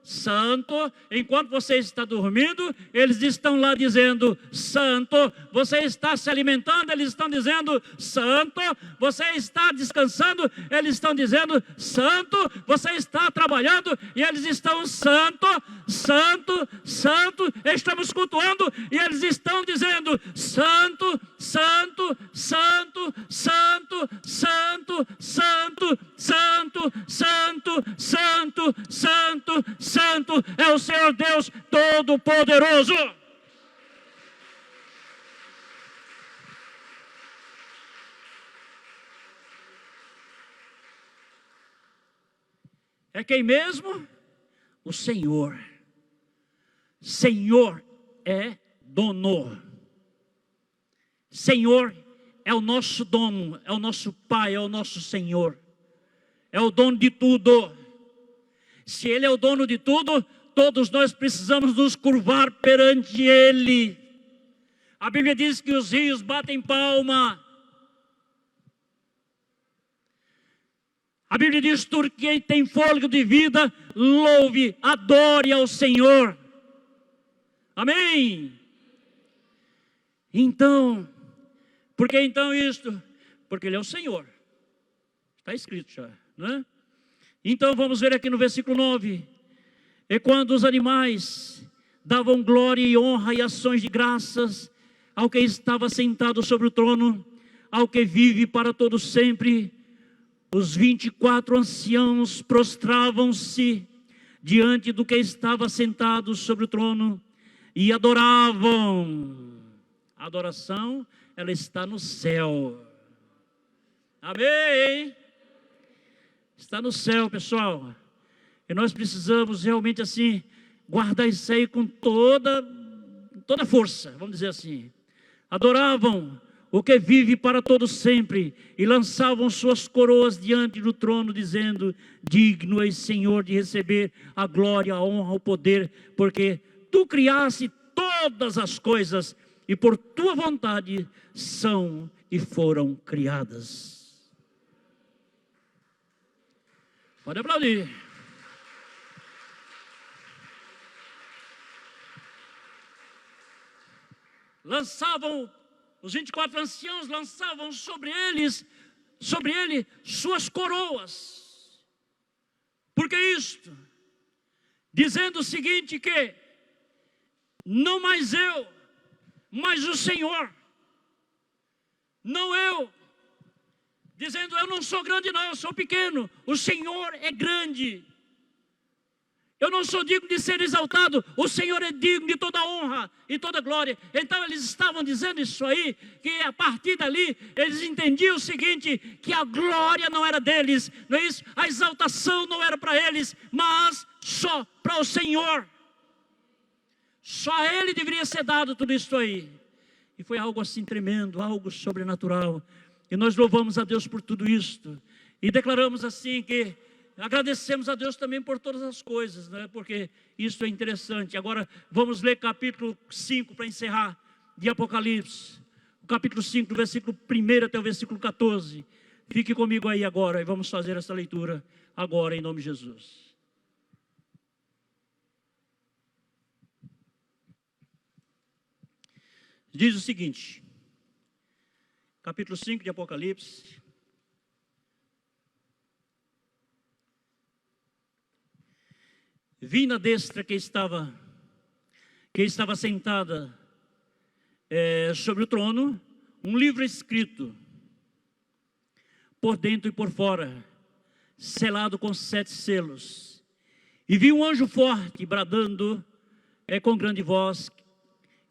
Santo, enquanto você está dormindo, eles estão lá dizendo: Santo. Você está se alimentando, eles estão dizendo: Santo. Você está descansando, eles estão dizendo: Santo. Você está trabalhando e eles estão: Santo, Santo, Santo. Estamos cultuando e eles estão dizendo: Santo, Santo, Santo, Santo, Santo, Santo, Santo, Santo, Santo, Santo, Santo é o Senhor Deus Todo-Poderoso. É quem mesmo? O Senhor. Senhor é dono. Senhor é o nosso dono, é o nosso Pai, é o nosso Senhor. É o dono de tudo. Se Ele é o dono de tudo, todos nós precisamos nos curvar perante Ele. A Bíblia diz que os rios batem palma. A Bíblia diz: tudo quem tem fôlego de vida, louve, adore ao Senhor. Amém? Então, por que então isto? Porque Ele é o Senhor. Está escrito já, não é? Então vamos ver aqui no versículo 9. E quando os animais davam glória e honra e ações de graças ao que estava sentado sobre o trono, ao que vive para todo sempre, os 24 anciãos prostravam-se diante do que estava sentado sobre o trono e adoravam. A adoração, ela está no céu. Amém? Está no céu, pessoal. E nós precisamos realmente assim guardar isso aí com toda força, vamos dizer assim. Adoravam o que vive para todo sempre e lançavam suas coroas diante do trono, dizendo: digno és, Senhor, de receber a glória, a honra, o poder, porque tu criaste todas as coisas e por tua vontade são e foram criadas. Pode aplaudir. Lançavam, os 24 anciãos lançavam sobre ele, suas coroas. Por que isto? Dizendo o seguinte, que não mais eu, mas o Senhor. Não eu. Dizendo: eu não sou grande não, eu sou pequeno. O Senhor é grande. Eu não sou digno de ser exaltado. O Senhor é digno de toda honra e toda glória. Então eles estavam dizendo isso aí, que a partir dali eles entendiam o seguinte, que a glória não era deles, não é isso? A exaltação não era para eles, mas só para o Senhor. Só a Ele deveria ser dado tudo isso aí. E foi algo assim tremendo, algo sobrenatural. E nós louvamos a Deus por tudo isto. E declaramos assim que agradecemos a Deus também por todas as coisas, né? Porque isso é interessante. Agora vamos ler capítulo 5 para encerrar, de Apocalipse. O capítulo 5, do versículo 1 até o versículo 14. Fique comigo aí agora e vamos fazer essa leitura agora em nome de Jesus. Diz o seguinte, capítulo 5 de Apocalipse. Vi na destra que estava sentada sobre o trono, um livro escrito, por dentro e por fora, selado com 7 selos. E vi um anjo forte, bradando com grande voz: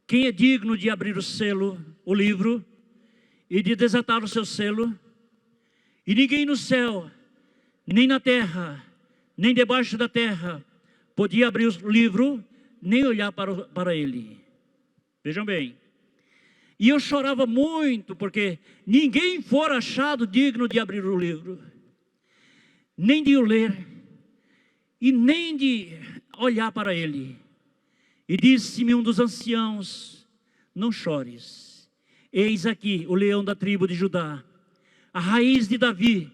quem é digno de abrir o selo, o livro, e de desatar o seu selo? E ninguém no céu, nem na terra, nem debaixo da terra, podia abrir o livro, nem olhar para ele. Vejam bem. E eu chorava muito, porque ninguém fora achado digno de abrir o livro, nem de o ler, e nem de olhar para ele. E disse-me um dos anciãos: não chores, eis aqui o leão da tribo de Judá, a raiz de Davi,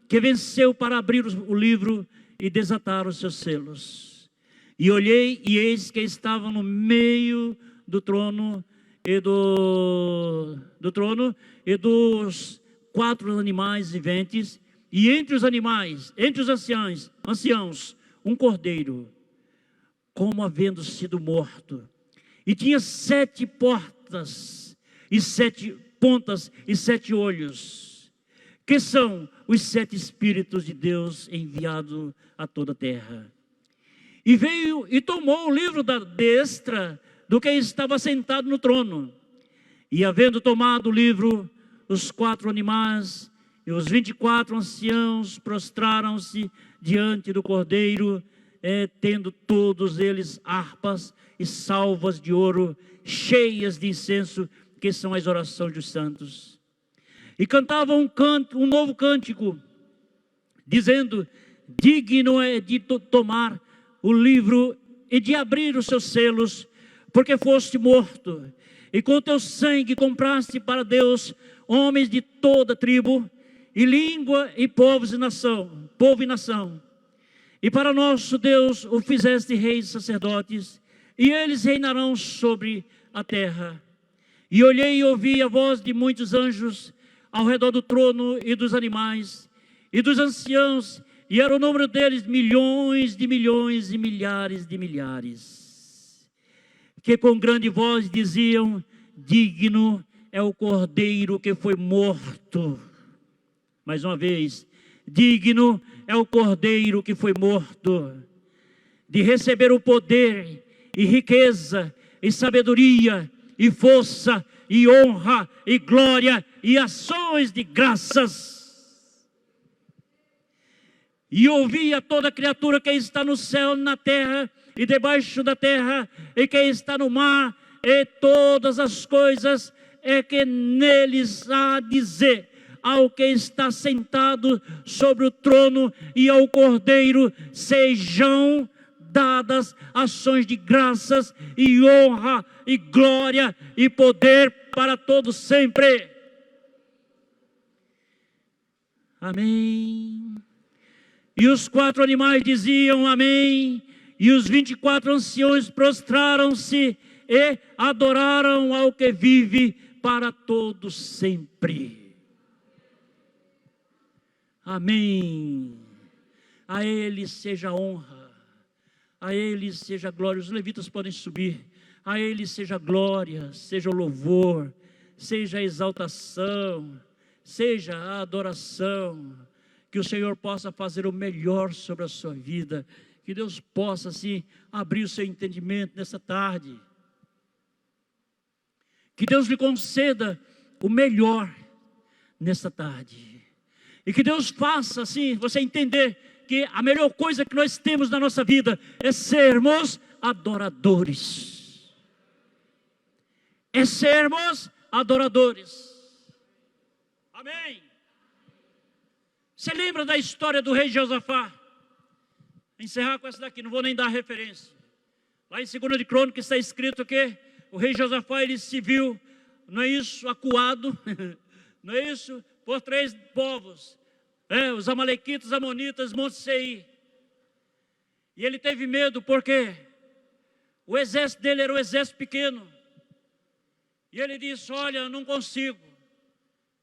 que venceu para abrir o livro e desatar os seus selos. E olhei, e eis que estava no meio do trono e dos 4 animais viventes, e entre os animais, entre os anciãos, um cordeiro, como havendo sido morto, e tinha 7 portas, e 7 pontas, e 7 olhos, que são os 7 Espíritos de Deus enviados a toda a terra. E veio e tomou o livro da destra do que estava sentado no trono. E havendo tomado o livro, os 4 animais e os 24 anciãos prostraram-se diante do cordeiro, tendo todos eles harpas e salvas de ouro, cheias de incenso, que são as orações dos santos. E cantavam um novo cântico, dizendo: digno é de tomar o livro e de abrir os seus selos, porque foste morto, e com teu sangue compraste para Deus homens de toda tribo, e língua, e povo e nação. E para nosso Deus o fizeste reis e sacerdotes, e eles reinarão sobre a terra. E olhei e ouvi a voz de muitos anjos ao redor do trono e dos animais, e dos anciãos, e era o número deles milhões de milhões e milhares de milhares, que com grande voz diziam: digno é o cordeiro que foi morto. Mais uma vez, digno é o cordeiro que foi morto, de receber o poder, e riqueza, e sabedoria, e força, e honra, e glória, e ações de graças. E ouvi a toda criatura que está no céu, na terra, e debaixo da terra, e que está no mar, e todas as coisas, que neles há a dizer ao que está sentado sobre o trono e ao cordeiro: sejam dadas ações de graças, e honra, e glória, e poder para todos sempre. Amém. E os 4 animais diziam amém, e os 24 anciões prostraram-se e adoraram ao que vive para todos sempre. Amém. A Ele seja honra, a Ele seja glória. Os levitas podem subir. A Ele seja glória, seja o louvor, seja a exaltação, seja a adoração. Que o Senhor possa fazer o melhor sobre a sua vida. Que Deus possa, assim, abrir o seu entendimento nessa tarde. Que Deus lhe conceda o melhor nessa tarde. E que Deus faça, assim, você entender que a melhor coisa que nós temos na nossa vida é sermos adoradores. É sermos adoradores. Amém. Você lembra da história do rei Josafá? Vou encerrar com essa daqui, não vou nem dar referência. Lá em 2 de Crônicas está escrito que o rei Josafá, ele se viu, não é isso, acuado, não é isso, por 3 povos, os amalequitas, amonitas, Monte Seir. E ele teve medo porque o exército dele era um exército pequeno. E ele disse: olha, não consigo,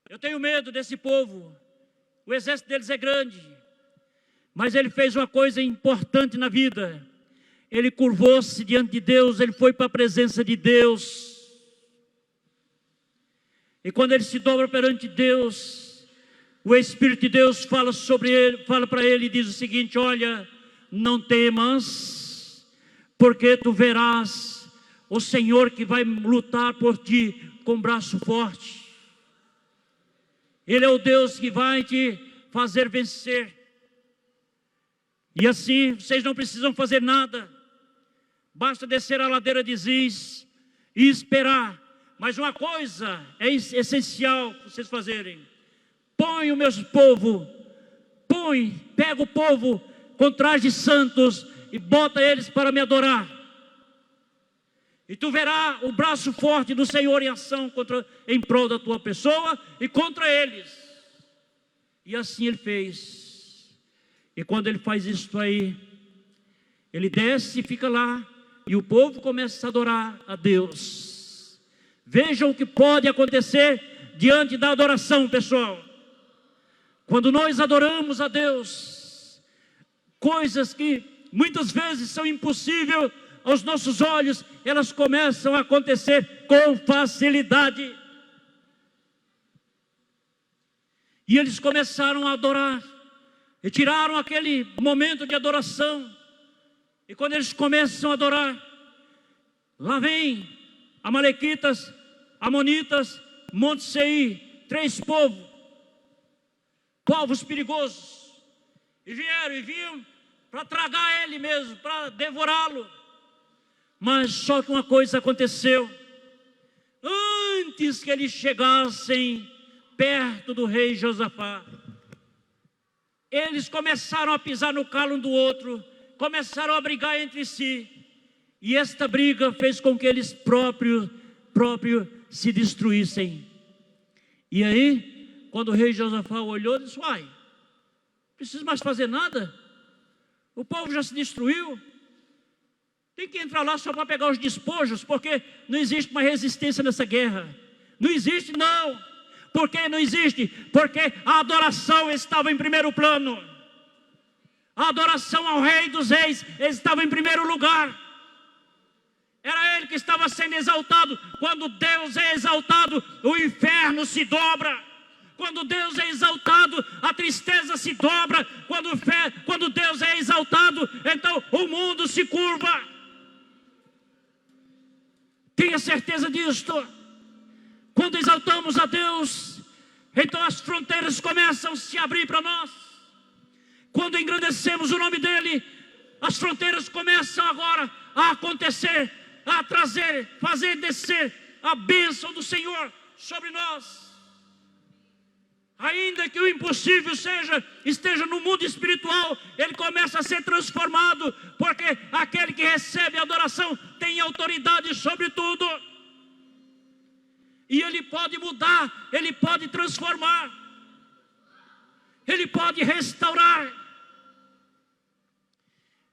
eu tenho medo desse povo, o exército deles é grande. Mas ele fez uma coisa importante na vida. Ele curvou-se diante de Deus, ele foi para a presença de Deus. E quando ele se dobra perante Deus, o Espírito de Deus fala sobre ele, fala para ele e diz o seguinte: olha, não temas, porque tu verás o Senhor que vai lutar por ti com braço forte. Ele é o Deus que vai te fazer vencer. E assim, vocês não precisam fazer nada. Basta descer a ladeira de Ziz e esperar. Mas uma coisa é essencial vocês fazerem: põe o meu povo, pega o povo com trajes santos e bota eles para me adorar. E tu verás o braço forte do Senhor em ação em prol da tua pessoa e contra eles. E assim ele fez. E quando ele faz isso aí, ele desce e fica lá, e o povo começa a adorar a Deus. Vejam o que pode acontecer diante da adoração, pessoal. Quando nós adoramos a Deus, coisas que muitas vezes são impossíveis aos nossos olhos, elas começam a acontecer com facilidade. E eles começaram a adorar, e tiraram aquele momento de adoração. E quando eles começam a adorar, lá vem amalequitas, amonitas, Monte Seir, 3 povos perigosos, e vinham para tragar ele mesmo, para devorá-lo. Mas só que uma coisa aconteceu: antes que eles chegassem perto do rei Josafá, eles começaram a pisar no calo um do outro, começaram a brigar entre si, e esta briga fez com que eles próprios se destruíssem. E aí, quando o rei Josafá olhou, disse: uai, não preciso mais fazer nada, o povo já se destruiu, tem que entrar lá só para pegar os despojos, porque não existe uma resistência nessa guerra. Não existe, não. Por que não existe? Porque a adoração estava em primeiro plano. A adoração ao Rei dos Reis estava em primeiro lugar. Era Ele que estava sendo exaltado. Quando Deus é exaltado, o inferno se dobra. Quando Deus é exaltado, a tristeza se dobra. Quando Deus é exaltado, então o mundo se curva. Tenha certeza disto. Quando exaltamos a Deus, então as fronteiras começam a se abrir para nós. Quando engrandecemos o nome dEle, as fronteiras começam agora a acontecer, a trazer, fazer descer a bênção do Senhor sobre nós. Ainda que o impossível esteja no mundo espiritual, ele começa a ser transformado, porque aquele que recebe a adoração tem autoridade sobre tudo. E ele pode mudar, ele pode transformar, ele pode restaurar.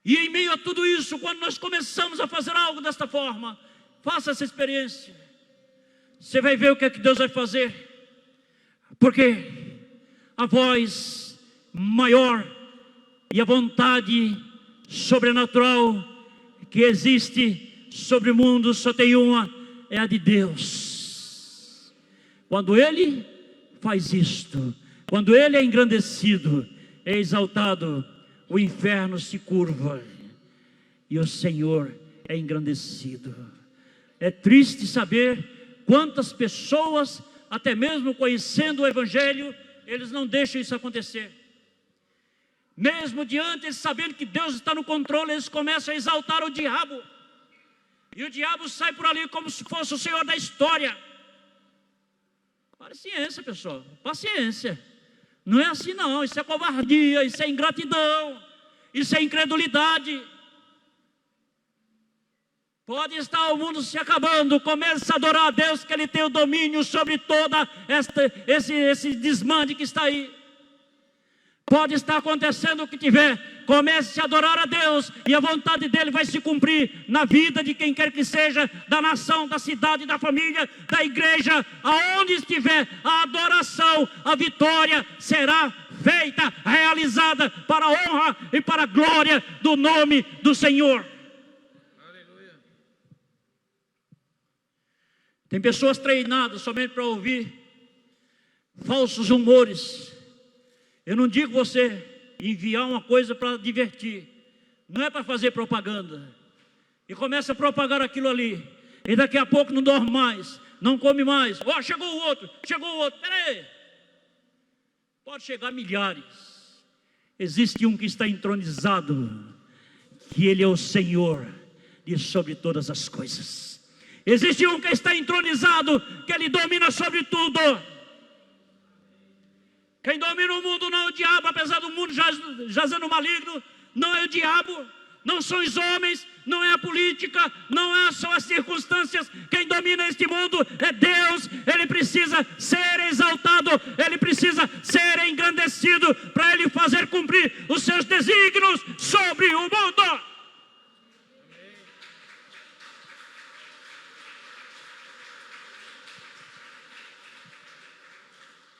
E em meio a tudo isso, quando nós começamos a fazer algo desta forma, faça essa experiência. Você vai ver o que é que Deus vai fazer. Porque a voz maior e a vontade sobrenatural que existe sobre o mundo só tem uma, é a de Deus. Quando Ele faz isto, quando Ele é engrandecido, é exaltado, o inferno se curva e o Senhor é engrandecido. É triste saber quantas pessoas, até mesmo conhecendo o Evangelho, eles não deixam isso acontecer. Mesmo diante, eles sabendo que Deus está no controle, eles começam a exaltar o diabo. E o diabo sai por ali como se fosse o Senhor da história. Paciência, pessoal, paciência. Não é assim não, isso é covardia, isso é ingratidão, isso é incredulidade. Pode estar o mundo se acabando, comece a adorar a Deus, que Ele tem o domínio sobre toda esse desmande que está aí. Pode estar acontecendo o que tiver, comece a adorar a Deus, e a vontade dEle vai se cumprir na vida de quem quer que seja, da nação, da cidade, da família, da igreja, aonde estiver a adoração, a vitória será feita, realizada para a honra e para a glória do nome do Senhor. Aleluia. Tem pessoas treinadas somente para ouvir falsos rumores. Eu não digo você enviar uma coisa para divertir, não é para fazer propaganda, e começa a propagar aquilo ali, e daqui a pouco não dorme mais, não come mais. Ó, chegou o outro, peraí. Pode chegar milhares. Existe um que está entronizado, que Ele é o Senhor e sobre todas as coisas. Existe um que está entronizado, que Ele domina sobre tudo. Quem domina o mundo não é o diabo, apesar do mundo jazendo maligno, não é o diabo, não são os homens, não é a política, não são as circunstâncias. Quem domina este mundo é Deus. Ele precisa ser exaltado, Ele precisa ser engrandecido, para Ele fazer cumprir os seus desígnios sobre o mundo.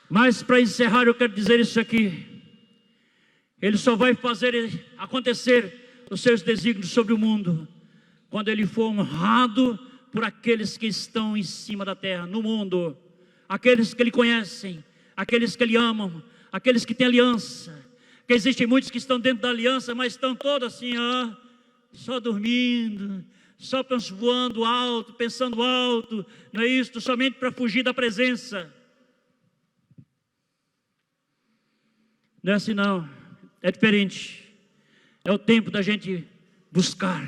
Mas para encerrar eu quero dizer isso aqui: Ele só vai fazer acontecer os seus desígnios sobre o mundo quando Ele for honrado por aqueles que estão em cima da terra, no mundo, aqueles que Ele conhecem, aqueles que Ele amam, aqueles que têm aliança. Que existem muitos que estão dentro da aliança, mas estão todos assim, só dormindo, só voando alto, pensando alto, não é isso, somente para fugir da presença. Não é assim não, é diferente. É o tempo da gente buscar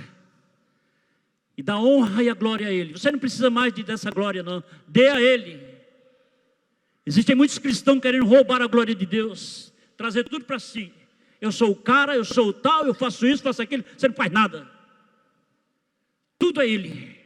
e dar honra e a glória a Ele. Você não precisa mais dessa glória não, dê a Ele. Existem muitos cristãos querendo roubar a glória de Deus, trazer tudo para si. Eu sou o cara, eu sou o tal, eu faço isso, faço aquilo. Você não faz nada, tudo é Ele.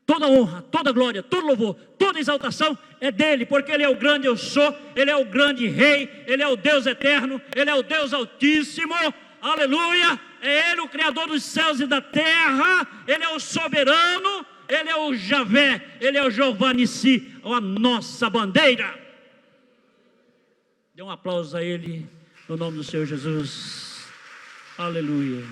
Toda honra, toda glória, todo louvor, toda exaltação é dEle, porque Ele é o grande eu sou, Ele é o grande Rei, Ele é o Deus eterno, Ele é o Deus altíssimo, aleluia. É Ele o Criador dos céus e da terra, Ele é o soberano, Ele é o Javé, Ele é o Jeová Nissi, a nossa bandeira. Dê um aplauso a Ele, no nome do Senhor Jesus, aleluia.